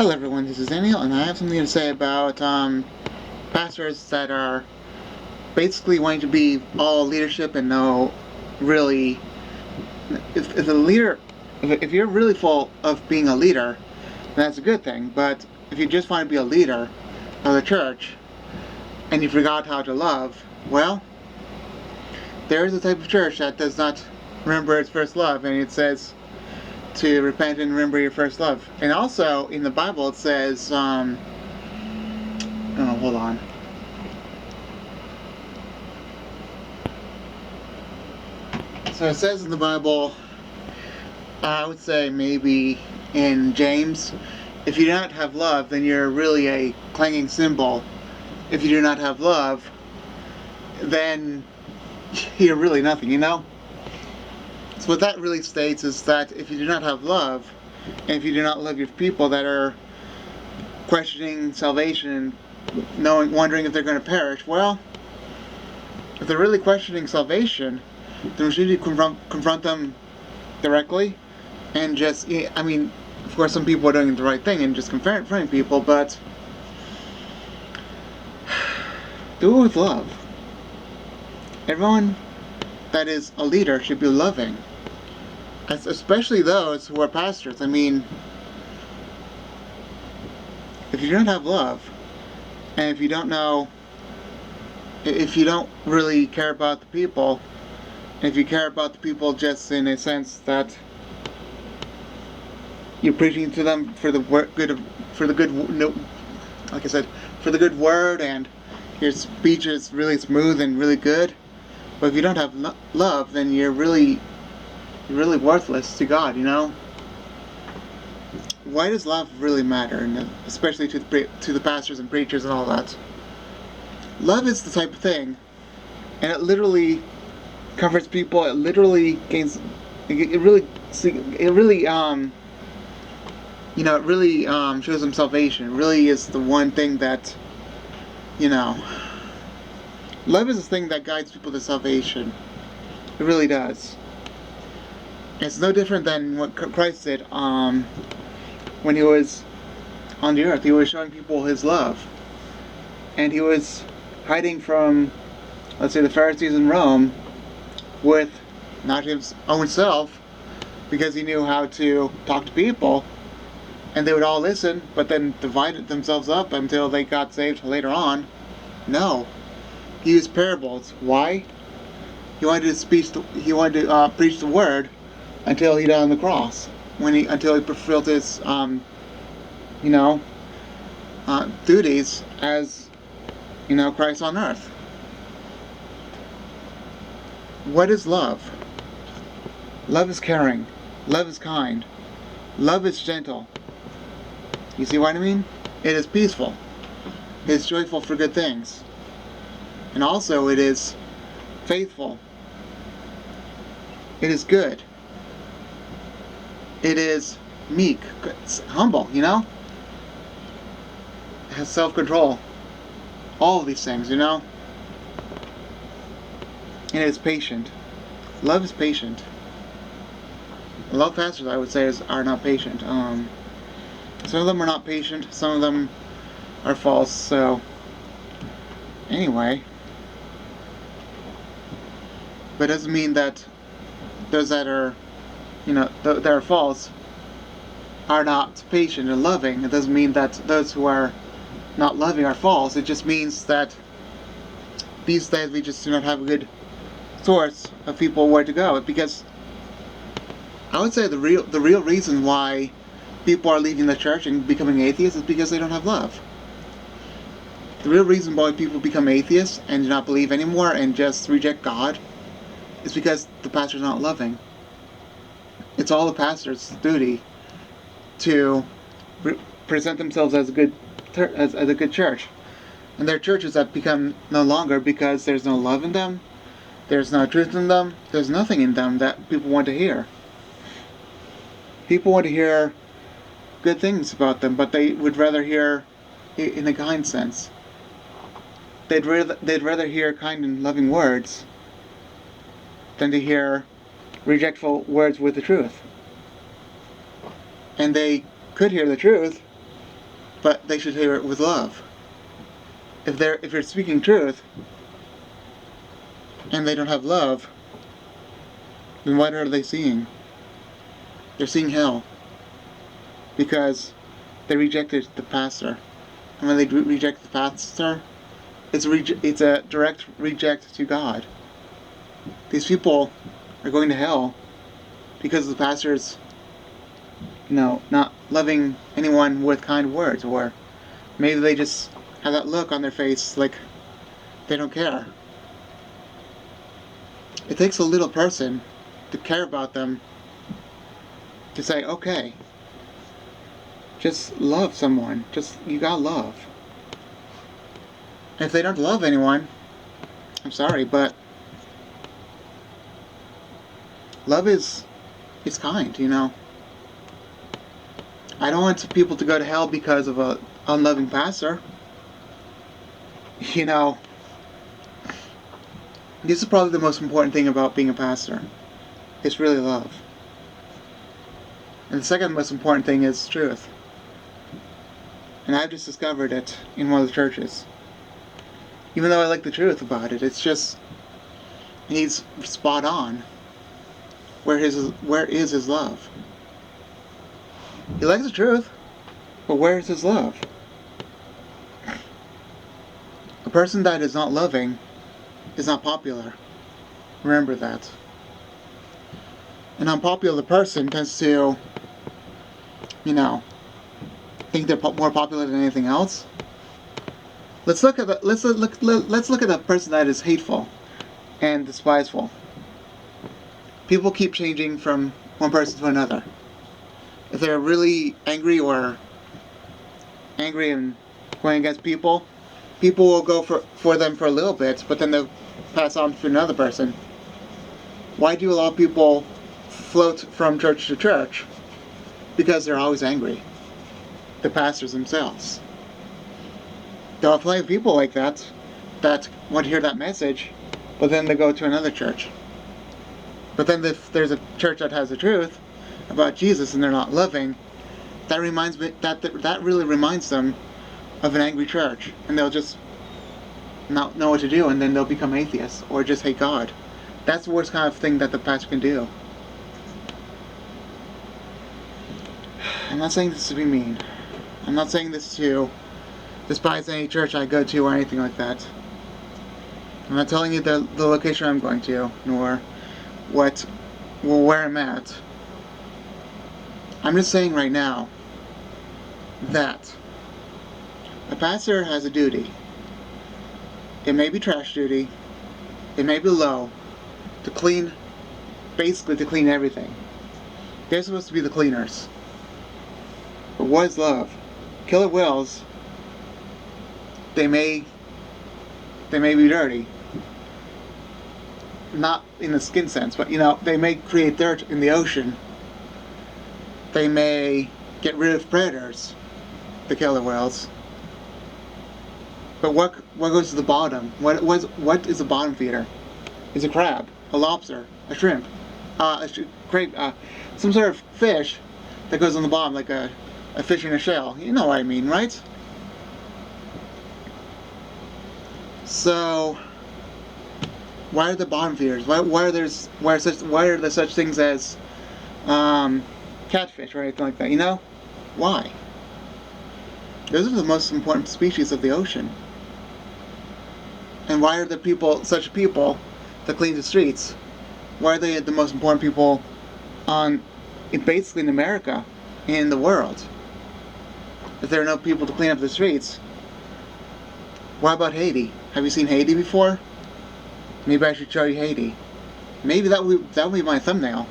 Hello everyone, this is Daniel, and I have something to say about pastors that are basically wanting to be all leadership and no really. If the leader, if you're really full of being a leader, that's a good thing. But if you just want to be a leader of the church and you forgot how to love, well, there is a type of church that does not remember its first love, and it says to repent and remember your first love. And also in the Bible it says, oh, hold on. So it says in the Bible, I would say maybe in James, if you do not have love, then you're really a clanging cymbal. If you do not have love, then you're really nothing, you know? So what that really states is that if you do not have love, and if you do not love your people that are questioning salvation and wondering if they're going to perish, well, if they're really questioning salvation, then we should confront them directly and just, I mean, of course some people are doing the right thing and just confronting people, but do it with love. Everyone that is a leader should be loving, especially those who are pastors. I mean, if you don't have love, and if you don't know, if you don't really care about the people, and if you care about the people just in a sense that you're preaching to them for the good of, for the good, no, like I said, for the good word, and your speech is really smooth and really good. But if you don't have love, then you're really worthless to God, you know? Why does love really matter, and especially to the pastors and preachers and all that? Love is the type of thing, and it literally comforts people. It literally gains. It really it really shows them salvation. It really is the one thing that, you know, love is the thing that guides people to salvation. It really does. It's no different than what Christ did when he was on the earth. He was showing people his love. And he was hiding from, let's say, the Pharisees in Rome with not his own self, because he knew how to talk to people. And they would all listen, but then divided themselves up until they got saved later on. No. He used parables. Why? He wanted to preach the word until he died on the cross. Until he fulfilled his duties as, Christ on earth. What is love? Love is caring. Love is kind. Love is gentle. You see what I mean? It is peaceful. It is joyful for good things. And also it is faithful. It is good. It is meek. It's humble, you know? It has self-control. All of these things, you know? And it is patient. Love is patient. A lot of pastors, I would say, are not patient. Some of them are not patient. Some of them are false. So, anyway. But it doesn't mean that those that are, that are false are not patient and loving. It doesn't mean that those who are not loving are false. It just means that these days we just do not have a good source of people where to go. Because I would say the real reason why people are leaving the church and becoming atheists is because they don't have love. The real reason why people become atheists and do not believe anymore and just reject God is because the pastor's not loving. It's all the pastor's duty to present themselves as a good church. And there are churches that become no longer because there's no love in them, there's no truth in them, there's nothing in them that people want to hear. People want to hear good things about them, but they would rather hear in a kind sense. They'd rather hear kind and loving words than to hear rejectful words with the truth. And they could hear the truth, but they should hear it with love. If you're speaking truth and they don't have love, then what are they seeing? They're seeing hell because they rejected the pastor. And when they reject the pastor, it's a direct reject to God. These people are going to hell because the pastor's, not loving anyone with kind words, or maybe they just have that look on their face like they don't care. It takes a little person to care about them, to say, okay, just love someone. You gotta love. And if they don't love anyone, I'm sorry, but love is kind, I don't want people to go to hell because of a unloving pastor. This is probably the most important thing about being a pastor. It's really love. And the second most important thing is truth. And I've just discovered it in one of the churches. Even though I like the truth about it, he's spot on. Where is his love? He likes the truth, but where is his love? A person that is not loving is not popular. Remember that. An unpopular person tends to, think they're more popular than anything else. Let's look at the person that is hateful and despiseful. People keep changing from one person to another. If they're really angry and going against people will go for them for a little bit, but then they'll pass on to another person. Why do a lot of people float from church to church? Because they're always angry. The pastors themselves. There are plenty of people like that want to hear that message, but then they go to another church. But then if there's a church that has the truth about Jesus and they're not loving, that really reminds them of an angry church, and they'll just not know what to do, and then they'll become atheists or just hate God. That's the worst kind of thing that the pastor can do. I'm not saying this to be mean. I'm not saying this to despise any church I go to or anything like that. I'm not telling you the location I'm going to, nor where I'm at. I'm just saying right now that a pastor has a duty. It may be trash duty, it may be low, to clean everything. They're supposed to be the cleaners. But what is love? Killer whales, they may be dirty. Not in the skin sense, but they may create dirt in the ocean. They may get rid of predators, the killer whales. But what goes to the bottom? What is the bottom feeder? Is a crab, a lobster, a shrimp, some sort of fish that goes on the bottom, like a fish in a shell. You know what I mean, right? So, why are the bottom feeders? Why are there such things as catfish or anything like that? Why? Those are the most important species of the ocean. And why are there such people that clean the streets? Why are they the most important people basically in America, in the world? If there are no people to clean up the streets, what about Haiti? Have you seen Haiti before? Maybe I should show you Haiti. Maybe that would be my thumbnail.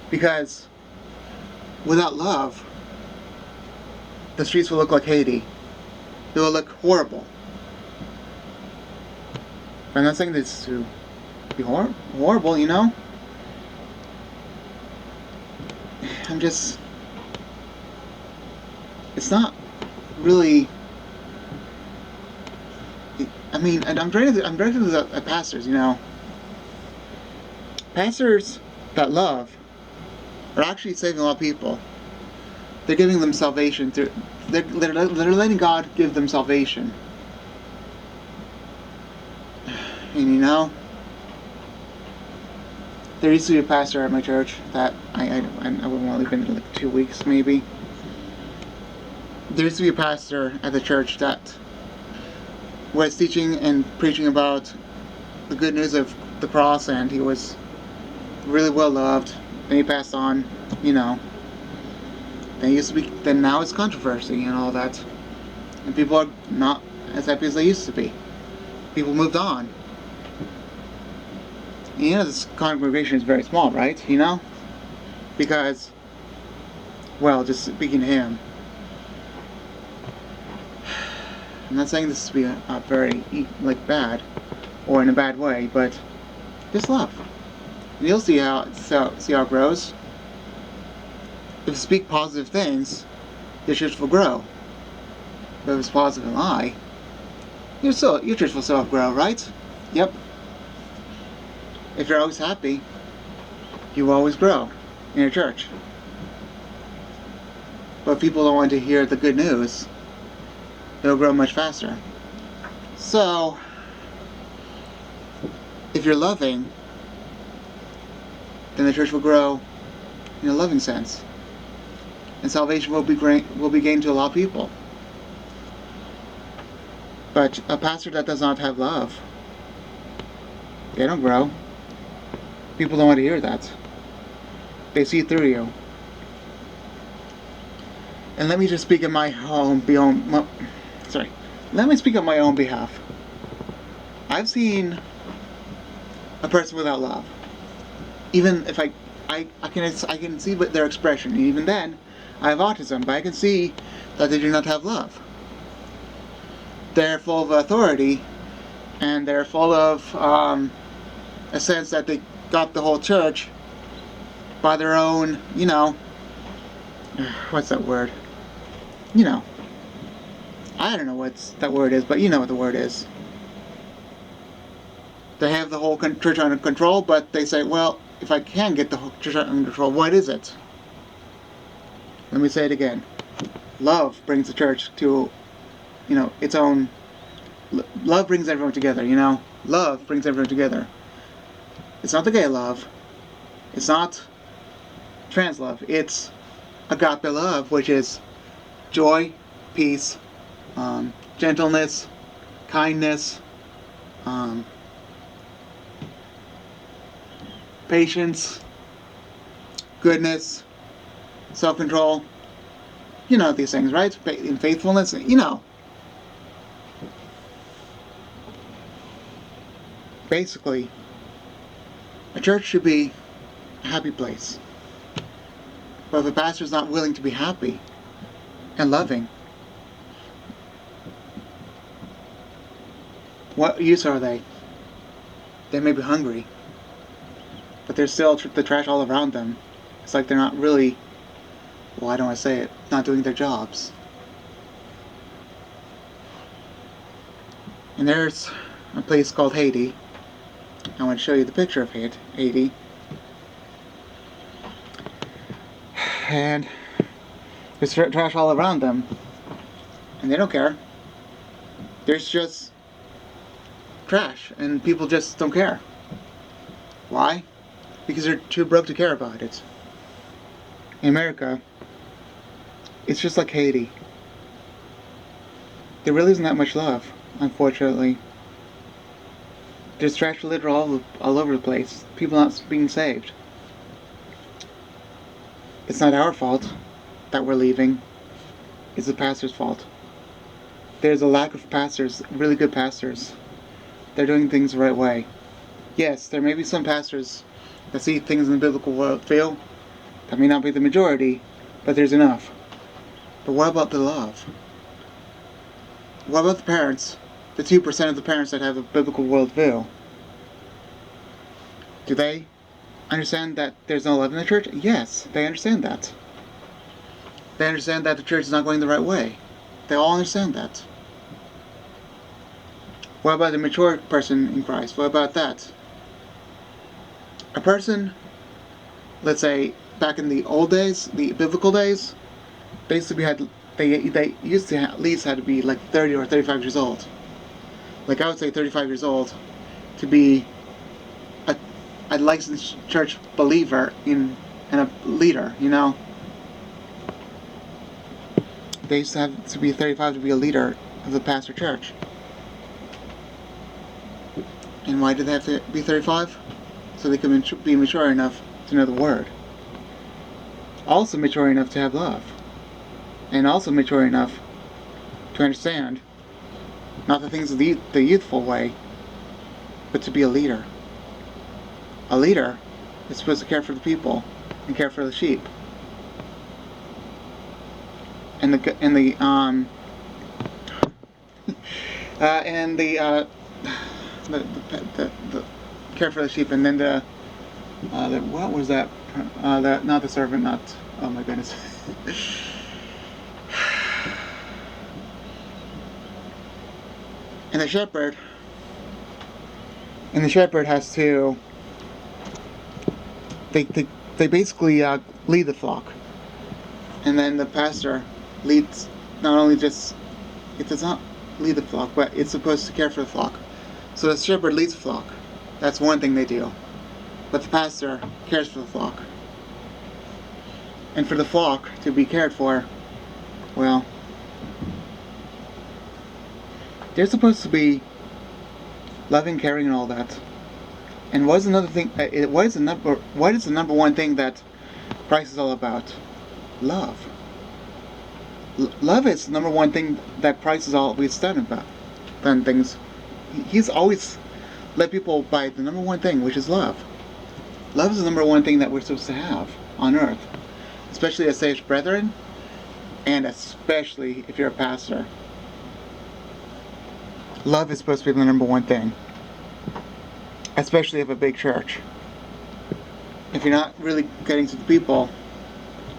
Because without love, the streets will look like Haiti. They will look horrible. I'm not saying this to be horrible, it's not really. I'm directed to the pastors, Pastors that love are actually saving a lot of people. They're giving them salvation through. They're letting God give them salvation. And you know, there used to be a pastor at my church that I've only been in like 2 weeks maybe. There used to be a pastor at the church that was teaching and preaching about the good news of the cross, and he was really well loved. Then he passed on, you know. Then now it's controversy and all that, and people are not as happy as they used to be. People moved on. And you know, this congregation is very small, right? You know, because, well, just speaking to him, I'm not saying this to be a very bad or in a bad way, but just love. And you'll see how it grows. If you speak positive things, your church will grow. But if it's positive and lie, your church will still grow, right? Yep. If you're always happy, you will always grow in your church. But if people don't want to hear the good news, it'll grow much faster. So, if you're loving, then the church will grow in a loving sense. And salvation will be gained to a lot of people. But a pastor that does not have love, they don't grow. People don't want to hear that. They see through you. And let me just speak on Let me speak on my own behalf. I've seen a person without love. Even if I can see their expression. Even then, I have autism, but I can see that they do not have love. They're full of authority, and they're full of a sense that they got the whole church by their own, you know, what's that word? You know, I don't know what that word is, but you know what the word is. They have the whole church under control, but they say, well, if I can get the whole church under control, what is it? Let me say it again. Love brings the church to, you know, its own. Love brings everyone together, you know. Love brings everyone together. It's not the gay love. It's not trans love. It's agape love, which is joy, peace, gentleness, kindness, patience, goodness, self-control. You know these things, right? In faithfulness, you know. Basically, a church should be a happy place. But if a pastor is not willing to be happy and loving, what use are they? They may be hungry, but there's still the trash all around them. It's like they're not really, well, I don't want to say it, not doing their jobs. And there's a place called Haiti. I want to show you the picture of Haiti. And there's trash all around them. And they don't care. There's just trash, and people just don't care. Why? Because they're too broke to care about it. In America, it's just like Haiti. There really isn't that much love, unfortunately. There's trash litter all over the place. People not being saved. It's not our fault that we're leaving. It's the pastor's fault. There's a lack of pastors, really good pastors. They're doing things the right way. Yes, there may be some pastors that see things in the biblical worldview. That may not be the majority, but there's enough. But what about the love? What about the parents? The 2% of the parents that have a biblical worldview. Do they understand that there's no love in the church? Yes, they understand that. They understand that the church is not going the right way. They all understand that. What about the mature person in Christ? What about that? A person, let's say, back in the old days, the biblical days, they used to be they used to at least had to be like 30 or 35 years old. Like I would say 35 years old to be a, a licensed church believer and a leader, you know. They used to have to be 35 to be a leader of the pastor church. And why did they have to be 35? So they could be mature enough to know the word. Also mature enough to have love. And also mature enough to understand not the things of the youthful way, but to be a leader. A leader is supposed to care for the people and care for the sheep. And the care for the sheep, and then the what was that? Not the servant, not, oh my goodness. And the shepherd has to, they basically lead the flock, and then the pastor leads, not only just, it does not lead the flock, but it's supposed to care for the flock. So the shepherd leads the flock. That's one thing they do. But the pastor cares for the flock. And for the flock to be cared for, well, they're supposed to be loving, caring, and all that. And what is another thing? What is the number one thing that Christ is all about? Love. Love is the number one thing that Christ is always done things. He's always led people by the number one thing, which is love. Love is the number one thing that we're supposed to have on earth, especially as saved brethren, and especially if you're a pastor. Love is supposed to be the number one thing, especially of a big church. If you're not really getting to the people,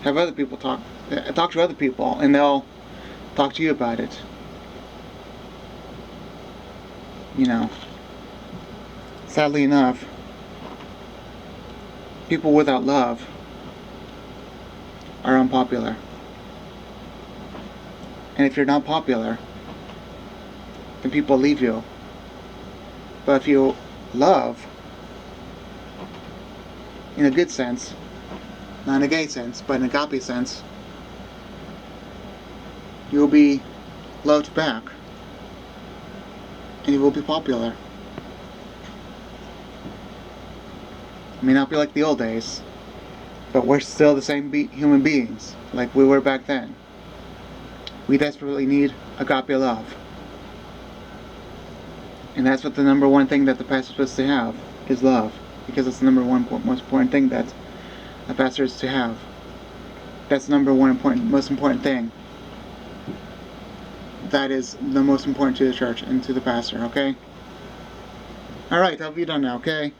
have other people talk to other people, and they'll talk to you about it. You know, sadly enough, people without love are unpopular. And if you're not popular, then people leave you. But if you love, in a good sense, not in a gay sense, but in an agape sense, you will be loved back. And you will be popular. It may not be like the old days, but we're still the same human beings, like we were back then. We desperately need agape love. And that's what the number one thing that the pastor is supposed to have, is love. Because it's the number one most important thing that a pastor is to have. That's the number one most important thing. That is the most important to the church and to the pastor, okay? Alright, I'll be done now, okay?